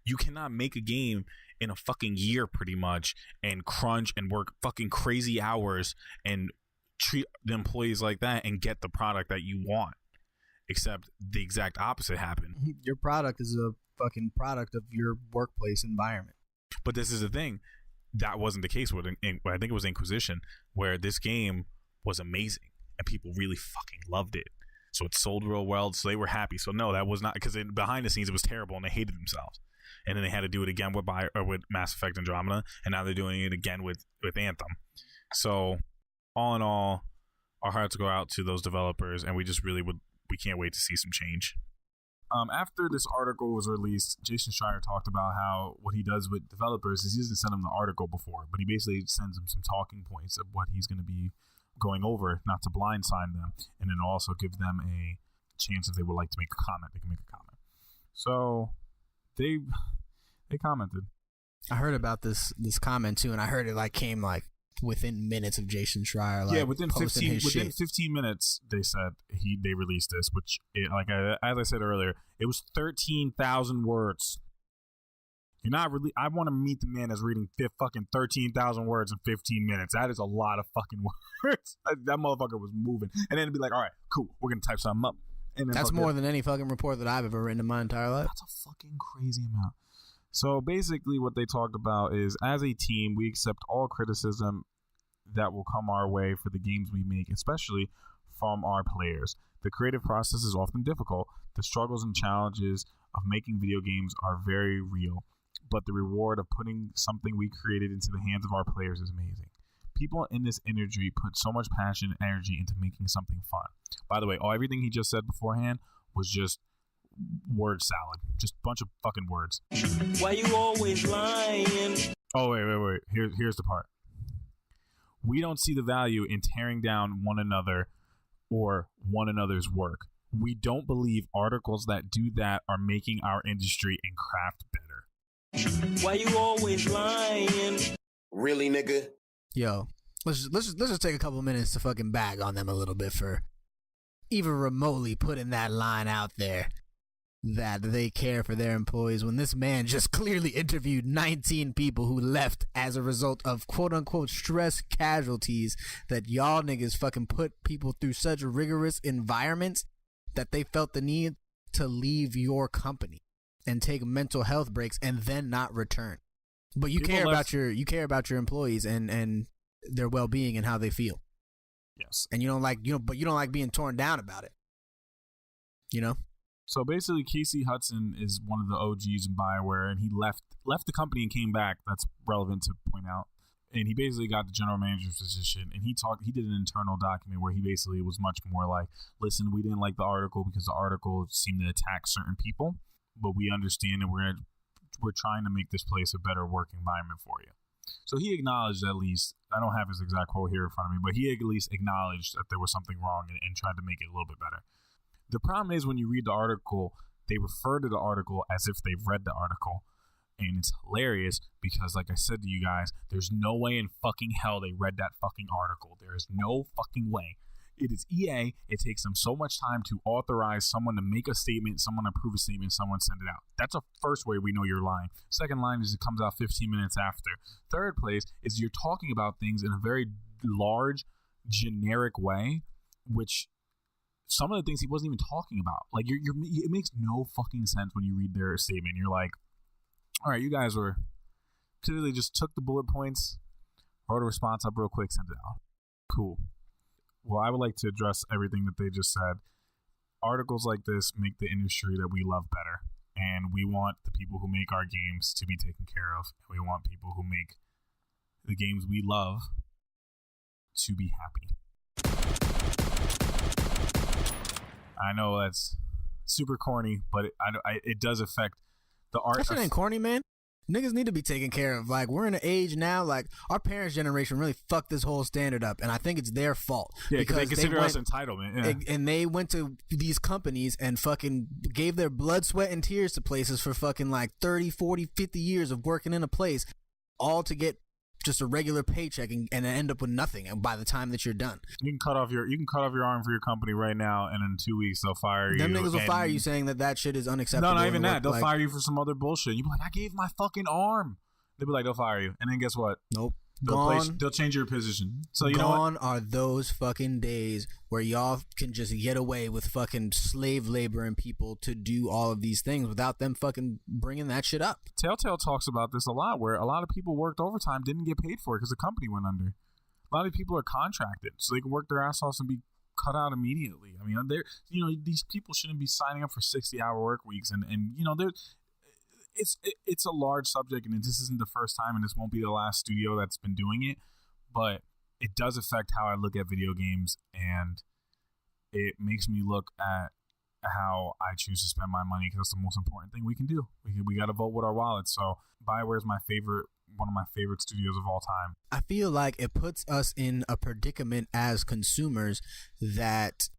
Speaker 2: You cannot make a game in a fucking year pretty much and crunch and work fucking crazy hours and treat the employees like that and get the product that you want. Except the exact opposite happened.
Speaker 1: Your product is a fucking product of your workplace environment.
Speaker 2: But this is the thing. That wasn't the case with, I think it was Inquisition, where this game was amazing and people really fucking loved it. So it sold real well, so they were happy. So no, that was not, because behind the scenes it was terrible and they hated themselves. And then they had to do it again with Mass Effect Andromeda, and now they're doing it again with Anthem. So all in all, our hearts go out to those developers, and we can't wait to see some change. After this article was released, Jason Schreier talked about how what he does with developers is he doesn't send them the article before, but he basically sends them some talking points of what he's going to be going over, not to blindside them, and then also give them a chance if they would like to make a comment, they can make a comment. So they commented.
Speaker 1: I heard about this comment too, and I heard it came within minutes of Jason Schreier.
Speaker 2: Within 15 minutes, they said they released this, which, as I said earlier, it was 13,000 words. You're not really. I want to meet the man that's reading fucking 13,000 words in 15 minutes. That is a lot of fucking words. That motherfucker was moving, and then it'd be like, all right, cool, we're gonna type something up. And then
Speaker 1: that's more than any fucking report that I've ever written in my entire life.
Speaker 2: That's a fucking crazy amount. So basically what they talked about is, as a team, we accept all criticism that will come our way for the games we make, especially from our players. The creative process is often difficult. The struggles and challenges of making video games are very real, but the reward of putting something we created into the hands of our players is amazing. People in this industry put so much passion and energy into making something fun. By the way, everything he just said beforehand was just word salad. Just a bunch of fucking words.
Speaker 3: Why you always lying?
Speaker 2: Oh, wait. Here's the part. We don't see the value in tearing down one another or one another's work. We don't believe articles that do that are making our industry and craft better.
Speaker 3: Why you always lying? Really, nigga?
Speaker 1: Yo, let's just take a couple minutes to fucking bag on them a little bit for even remotely putting that line out there that they care for their employees, when this man just clearly interviewed 19 people who left as a result of quote-unquote stress casualties, that y'all niggas fucking put people through such rigorous environments that they felt the need to leave your company and take mental health breaks and then not return. But you care about your employees and their well-being and how they feel.
Speaker 2: Yes.
Speaker 1: And you don't like being torn down about it. You know?
Speaker 2: So basically, Casey Hudson is one of the OGs in BioWare, and he left the company and came back. That's relevant to point out. And he basically got the general manager's position, and he did an internal document where he basically was much more like, listen, we didn't like the article because the article seemed to attack certain people, but we understand and we're trying to make this place a better work environment for you. So he acknowledged, at least, I don't have his exact quote here in front of me, but he at least acknowledged that there was something wrong and tried to make it a little bit better. The problem is when you read the article, they refer to the article as if they've read the article. And it's hilarious because, like I said to you guys, there's no way in fucking hell they read that fucking article. There is no fucking way. It is EA. It takes them so much time to authorize someone to make a statement, someone approve a statement, someone send it out. That's the first way we know you're lying. Second line is it comes out 15 minutes after. Third place is you're talking about things in a very large, generic way, which some of the things he wasn't even talking about. Like, it makes no fucking sense when you read their statement. You're like, all right, you guys were clearly just took the bullet points, wrote a response up real quick, sent it out. Cool. Well, I would like to address everything that they just said. Articles like this make the industry that we love better. And we want the people who make our games to be taken care of. And we want people who make the games we love to be happy. I know that's super corny, but it does affect the art.
Speaker 1: That shit ain't corny, man. Niggas need to be taken care of. Like, we're in an age now, like, our parents' generation really fucked this whole standard up, and I think it's their fault.
Speaker 2: Yeah, because they consider us entitlement. Yeah.
Speaker 1: And they went to these companies and fucking gave their blood, sweat, and tears to places for fucking, like, 30, 40, 50 years of working in a place, all to get just a regular paycheck and end up with nothing by the time that you're done.
Speaker 2: You can cut off your arm for your company right now, and in 2 weeks they'll fire you.
Speaker 1: Them niggas will fire you saying that shit is unacceptable.
Speaker 2: No, not even that. They'll fire you for some other bullshit. You'll be like, I gave my fucking arm. They'll be like, they'll fire you, and then guess what?
Speaker 1: Nope.
Speaker 2: They'll change your position. So you know what?
Speaker 1: Gone are those fucking days where y'all can just get away with fucking slave laboring people to do all of these things without them fucking bringing that shit up.
Speaker 2: Telltale talks about this a lot, where a lot of people worked overtime, didn't get paid for it because the company went under. A lot of people are contracted, so they can work their ass off and be cut out immediately. I mean, these people shouldn't be signing up for 60-hour work weeks, and it's a large subject, and this isn't the first time, and this won't be the last studio that's been doing it, but it does affect how I look at video games, and it makes me look at how I choose to spend my money, because that's the most important thing we can do. We got to vote with our wallets. So BioWare is one of my favorite studios of all time.
Speaker 1: I feel like it puts us in a predicament as consumers that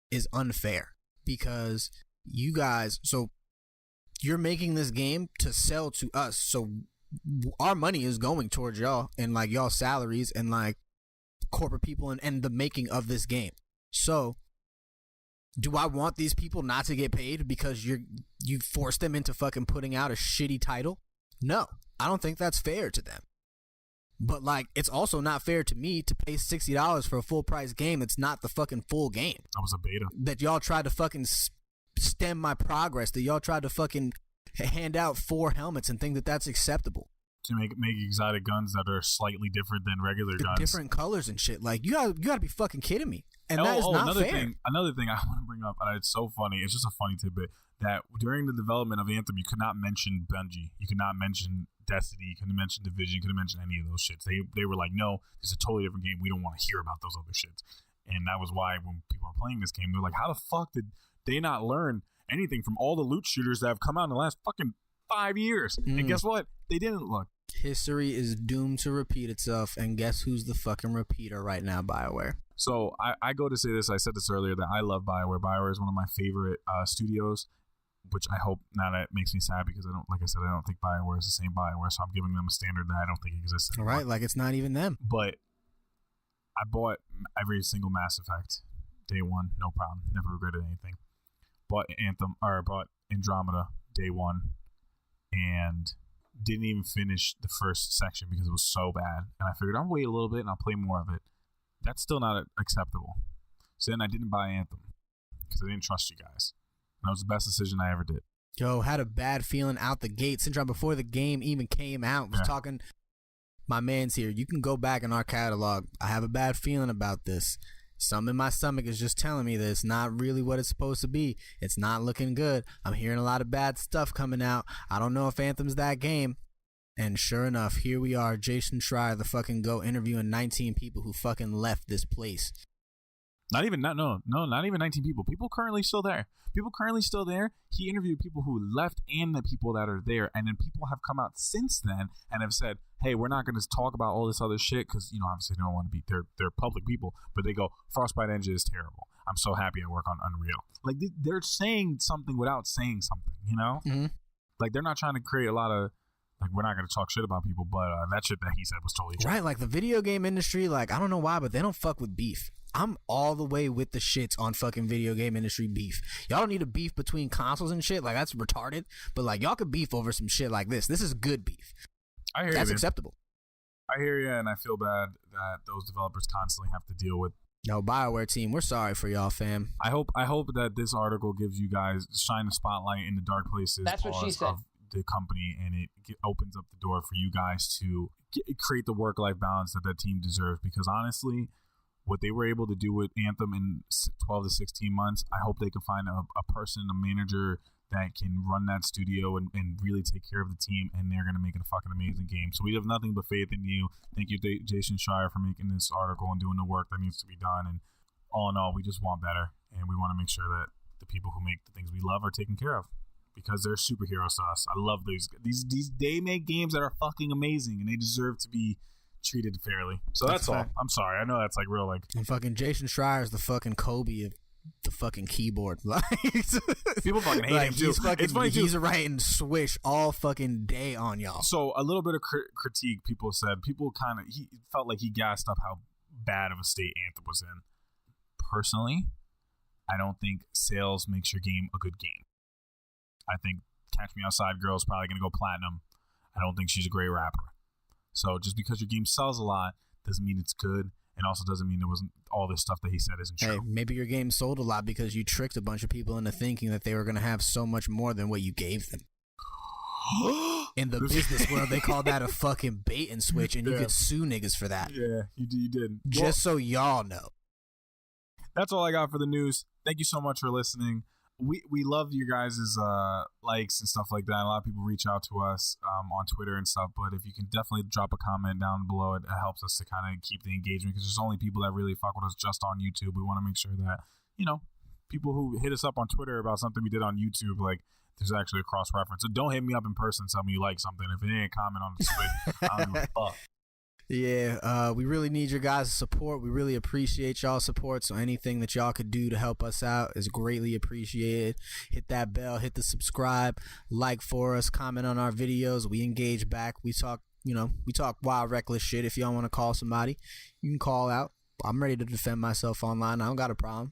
Speaker 1: is unfair, because you guys, so you're making this game to sell to us, so our money is going towards y'all and like y'all salaries and like corporate people and the making of this game. So do I want these people not to get paid because you forced them into fucking putting out a shitty title? No, I don't think that's fair to them. But like, it's also not fair to me to pay $60 for a full price game that's not the fucking full game.
Speaker 2: That was a beta.
Speaker 1: That y'all tried to fucking stem my progress, that y'all tried to fucking hand out 4 helmets and think that that's acceptable.
Speaker 2: To make exotic guns that are slightly different than regular guns.
Speaker 1: Different colors and shit. Like, you gotta be fucking kidding me. And that is not fair.
Speaker 2: Another thing I want to bring up, and it's so funny, it's just a funny tidbit, that during the development of Anthem, you could not mention Bungie. You could not mention Destiny. You couldn't mention Division. You couldn't mention any of those shits. They were like, no, this is a totally different game. We don't want to hear about those other shits. And that was why when people were playing this game, they're like, how the fuck did they not learn anything from all the loot shooters that have come out in the last fucking 5 years? And guess what? They didn't look.
Speaker 1: History is doomed to repeat itself, and guess who's the fucking repeater right now? BioWare.
Speaker 2: So I go to say this. I said this earlier that I love BioWare. BioWare is one of my favorite studios, which I hope now that makes me sad because I don't think BioWare is the same BioWare. So I'm giving them a standard that I don't think exists anymore.
Speaker 1: Right, like it's not even them.
Speaker 2: But I bought every single Mass Effect day one, no problem. Never regretted anything. Bought Andromeda day one, and didn't even finish the first section because it was so bad. And I figured I'll wait a little bit and I'll play more of it. That's still not acceptable. So then I didn't buy Anthem because I didn't trust you guys. And that was the best decision I ever did.
Speaker 1: Yo, had a bad feeling out the gate. Syndrome, before the game even came out, was talking, my man's here. You can go back in our catalog. I have a bad feeling about this. Something in my stomach is just telling me that it's not really what it's supposed to be. It's not looking good. I'm hearing a lot of bad stuff coming out. I don't know if Anthem's that game. And sure enough, here we are, Jason Schreier, the fucking GOAT, interviewing 19 people who fucking left this place.
Speaker 2: Not even 19 people. People currently still there. He interviewed people who left and the people that are there. And then people have come out since then and have said, hey, we're not going to talk about all this other shit because, you know, obviously they don't want to be, they're public people. But they go, Frostbite Engine is terrible. I'm so happy I work on Unreal. Like, they're saying something without saying something, you know?
Speaker 1: Mm-hmm.
Speaker 2: Like, they're not trying to create a lot of, like, we're not going to talk shit about people, but that shit that he said was totally true.
Speaker 1: Right, like the video game industry, like, I don't know why, but they don't fuck with beef. I'm all the way with the shits on fucking video game industry beef. Y'all don't need a beef between consoles and shit. Like, that's retarded. But, like, y'all could beef over some shit like this. This is good beef.
Speaker 2: I hear
Speaker 1: That's
Speaker 2: you,
Speaker 1: acceptable.
Speaker 2: I hear you, and I feel bad that those developers constantly have to deal with.
Speaker 1: No, BioWare team, we're sorry for y'all, fam.
Speaker 2: I hope that this article gives you guys shine a spotlight in the dark places.
Speaker 6: That's what she said.
Speaker 2: Of the company, and it opens up the door for you guys to create the work-life balance that team deserves. Because honestly, what they were able to do with Anthem in 12 to 16 months, I hope they can find a person, a manager that can run that studio and really take care of the team, and they're going to make it a fucking amazing game. So we have nothing but faith in you. Thank you, Jason Schreier, for making this article and doing the work that needs to be done. And all in all, we just want better, and we want to make sure that the people who make the things we love are taken care of, because they're superheroes to us. I love these. They make games that are fucking amazing, and they deserve to be treated fairly. So that's all. I'm sorry. I know that's like real, like.
Speaker 1: And fucking Jason Schreier is the fucking Kobe of the fucking keyboard. Like,
Speaker 2: people fucking hate
Speaker 1: like,
Speaker 2: him too. It's funny too.
Speaker 1: He's writing Swish all fucking day on y'all.
Speaker 2: So a little bit of critique. People he felt like he gassed up how bad of a state Anthem was in. Personally, I don't think sales makes your game a good game. I think Catch Me Outside Girl is probably going to go platinum. I don't think she's a great rapper. So just because your game sells a lot doesn't mean it's good, and also doesn't mean there wasn't all this stuff that he said isn't true.
Speaker 1: Hey, maybe your game sold a lot because you tricked a bunch of people into thinking that they were going to have so much more than what you gave them. In the business world, they call that a fucking bait and switch, and you could sue niggas for that.
Speaker 2: Yeah, you did.
Speaker 1: Just so y'all know.
Speaker 2: That's all I got for the news. Thank you so much for listening. We love you guys' likes and stuff like that. A lot of people reach out to us on Twitter and stuff, but if you can definitely drop a comment down below, it helps us to kind of keep the engagement, because there's only people that really fuck with us just on YouTube. We want to make sure that, you know, people who hit us up on Twitter about something we did on YouTube, like, there's actually a cross-reference. So don't hit me up in person and tell me you like something. If it ain't a comment on the Twitter, I don't give a fuck.
Speaker 1: Yeah, we really need your guys' support. We really appreciate y'all's support. So anything that y'all could do to help us out is greatly appreciated. Hit that bell, hit the subscribe, like for us, comment on our videos. We engage back. We talk wild, reckless shit. If y'all want to call somebody, you can call out. I'm ready to defend myself online. I don't got a problem.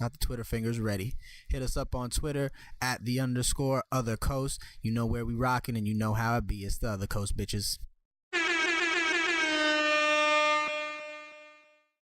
Speaker 1: Got the Twitter fingers ready. Hit us up on Twitter @_other coast. You know where we rocking, and you know how it be. It's the other coast, bitches.